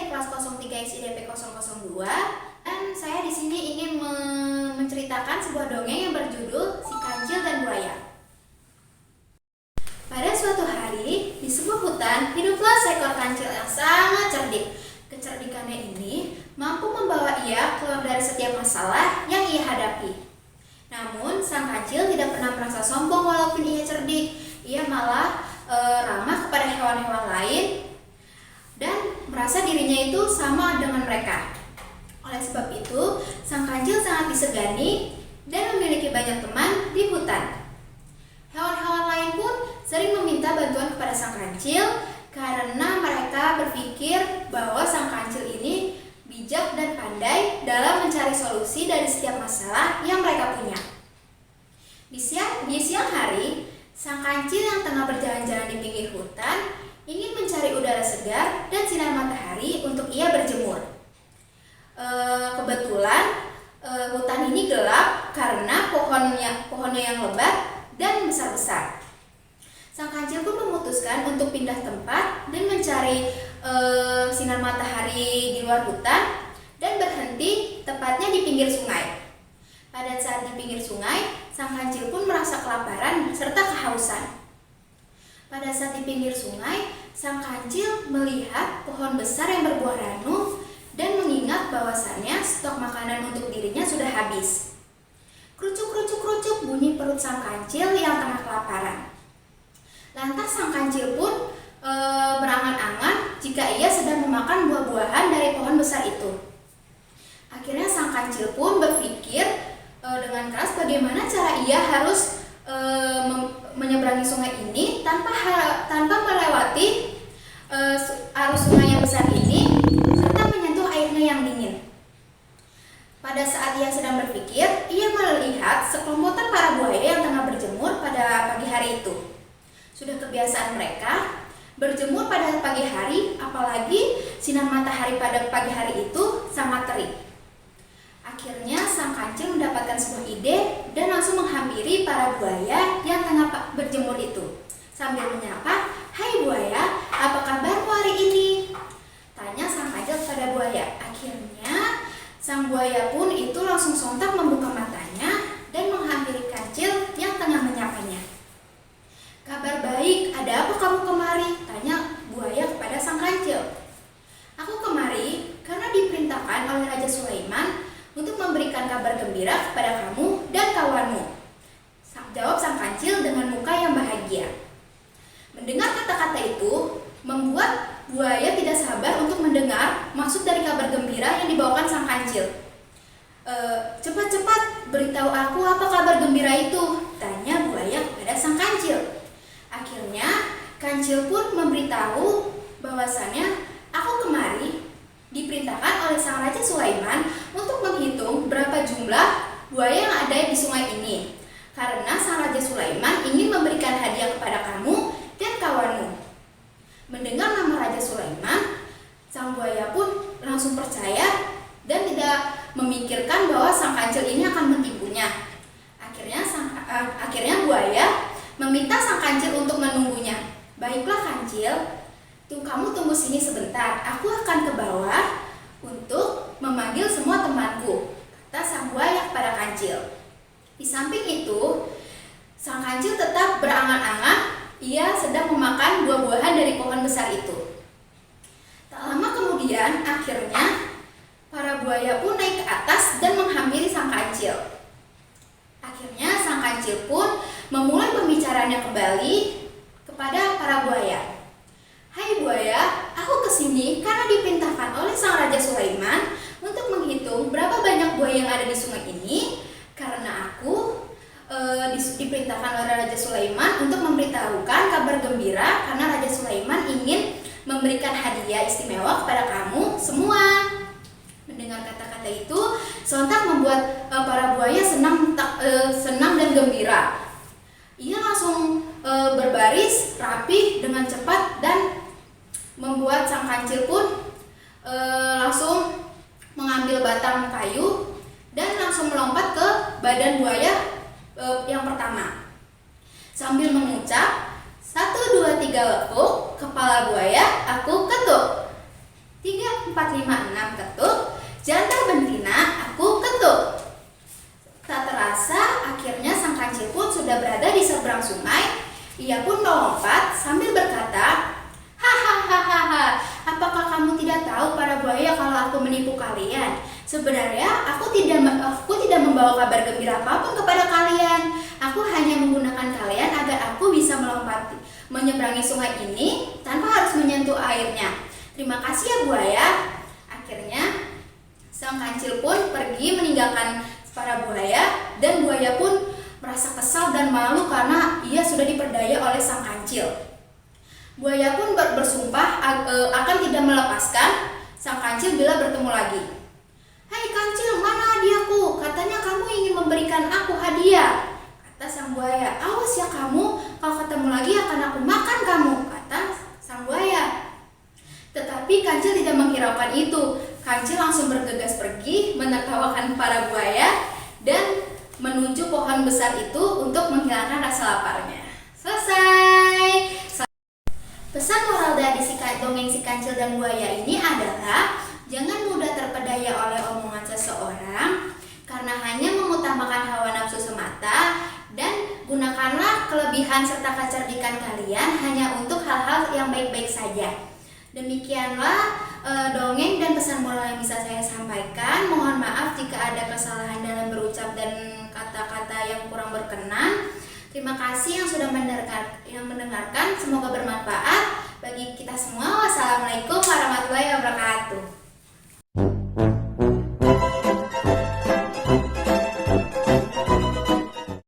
dari kelas 03 SIDP 002 dan saya di sini ingin menceritakan sebuah dongeng yang berjudul Si Kancil dan Buaya. Pada suatu hari, di sebuah hutan, hiduplah seekor kancil yang sangat cerdik. Kecerdikannya ini mampu membawa ia keluar dari setiap masalah yang ia hadapi. Namun, sang kancil tidak pernah merasa sombong walaupun ia cerdik. Ia malah ramah kepada hewan-hewan lain dan merasa dirinya itu sama dengan mereka. Oleh sebab itu, sang kancil sangat disegani dan memiliki banyak teman di hutan. Hewan-hewan lain pun sering meminta bantuan kepada sang kancil karena mereka berpikir bahwa sang kancil ini bijak dan pandai dalam mencari solusi dari setiap masalah yang mereka punya. Di siang hari, sang kancil yang tengah berjalan-jalan di pinggir hutan ingin mencari udara segar dan sinar matahari untuk ia berjemur. Kebetulan hutan ini gelap karena pohonnya yang lebat dan besar-besar. Sang kancil pun memutuskan untuk pindah tempat dan mencari sinar matahari di luar hutan dan berhenti tepatnya di pinggir sungai. Pada saat di pinggir sungai, sang kancil pun merasa kelaparan serta kehausan. Pada saat di pinggir sungai, sang kancil melihat pohon besar yang berbuah ranum dan mengingat bahwasannya stok makanan untuk dirinya sudah habis. Krucuk-krucuk-krucuk bunyi perut sang kancil yang tengah kelaparan. Lantas sang kancil pun berangan-angan jika ia sedang memakan buah-buahan dari pohon besar itu. Akhirnya sang kancil pun berpikir dengan keras bagaimana cara ia harus menyeberangi sungai ini tanpa melewati arus sungai yang besar ini serta menyentuh airnya yang dingin. Pada saat ia sedang berpikir, ia melihat sekelompokan para buaya yang tengah berjemur pada pagi hari itu. Sudah kebiasaan mereka berjemur pada pagi hari, apalagi sinar matahari pada pagi hari itu sangat terik. Akhirnya sang kancil mendapatkan sebuah ide dan langsung menghampiri para buaya yang tengah berjemur itu. Sambil menyapa, "Hai buaya, apa kabarmu hari ini?" tanya sang kancil kepada buaya. Akhirnya sang buaya pun itu langsung sontak membuka matanya dan menghampiri kancil yang tengah menyapanya. "Kabar baik, ada apa kamu kemari?" tanya buaya kepada sang kancil. "Aku kemari karena diperintahkan oleh Raja Sulaiman untuk memberikan kabar gembira kepada kamu dan kawanmu," jawab sang kancil dengan muka yang bahagia. Mendengar kata-kata itu membuat buaya tidak sabar untuk mendengar maksud dari kabar gembira yang dibawakan sang kancil. Cepat-cepat beritahu aku apa kabar gembira itu," tanya buaya kepada sang kancil. Akhirnya kancil pun memberitahu bahwasannya, "Aku kemari diperintahkan oleh sang Raja Sulaiman untuk menghitung berapa jumlah buaya yang ada di sungai ini. Karena sang Raja Sulaiman ingin memberikan hadiah kepada kamu dan kawanmu." Mendengar nama Raja Sulaiman, sang buaya pun langsung percaya dan tidak memikirkan bahwa sang kancil ini akan mentipunya. Akhirnya buaya meminta sang kancil untuk menunggunya. "Baiklah kancil, kamu tunggu sini sebentar, aku akan ke bawah untuk memanggil semua temanku," kata sang buaya kepada kancil. Di samping itu, sang kancil tetap berangan-angan ia sedang memakan buah-buahan dari pohon besar itu. Tak lama kemudian, akhirnya para buaya pun naik ke atas dan menghampiri sang kancil. Akhirnya sang kancil pun memulai pembicaraannya kembali kepada para buaya. "Hai buaya, aku kesini karena diperintahkan oleh sang Raja Sulaiman untuk menghitung berapa banyak buaya yang ada di sungai ini. Karena aku diperintahkan oleh Raja Sulaiman untuk memberitahukan kabar gembira karena Raja Sulaiman ingin memberikan hadiah istimewa kepada kamu semua." Mendengar kata-kata itu sontak membuat para buaya senang dan gembira. Ia langsung berbaris rapi dengan cepat dan membuat sang kancil pun langsung mengambil batang kayu dan langsung melompat ke badan buaya yang pertama. Sambil mengucap, 1, 2, 3 lekuk, kepala buaya aku ketuk. 3, 456 ketuk, jantar betina aku ketuk. Tak terasa akhirnya sang kancil pun sudah berada di seberang sungai. Ia pun melompat sambil berkata, hahaha, apakah kamu tidak tahu para buaya kalau aku menipu kalian? Sebenarnya aku tidak membawa kabar gembira apapun kepada kalian. Aku hanya menggunakan kalian agar aku bisa menyeberangi sungai ini tanpa harus menyentuh airnya. Terima kasih ya buaya. Akhirnya sang kancil pun pergi meninggalkan para buaya, dan buaya pun merasa kesal dan malu karena ia sudah diperdaya oleh sang kancil. Buaya pun bersumpah akan tidak melepaskan sang kancil bila bertemu lagi. Hai kancil, mana hadiahku? Katanya kamu ingin memberikan aku hadiah. Kata sang buaya. Awas ya kamu, kalau ketemu lagi akan aku makan kamu, kata sang buaya. Tetapi kancil tidak menghiraukan itu. Kancil langsung bergegas pergi menertawakan para buaya dan menuju pohon besar itu untuk menghilangkan rasa laparnya. Selesai. Pesan moral dari dongeng si kancil dan buaya ini adalah jangan mudah terpedaya oleh omongan seseorang karena hanya mengutamakan hawa nafsu semata, dan gunakanlah kelebihan serta kecerdikan kalian hanya untuk hal-hal yang baik-baik saja. Demikianlah dongeng dan pesan moral yang bisa saya sampaikan. Mohon maaf jika ada kesalahan dalam berucap dan kata-kata yang kurang berkenan. Terima kasih yang sudah mendengarkan. Semoga bermanfaat bagi kita semua. Wassalamualaikum warahmatullahi wabarakatuh.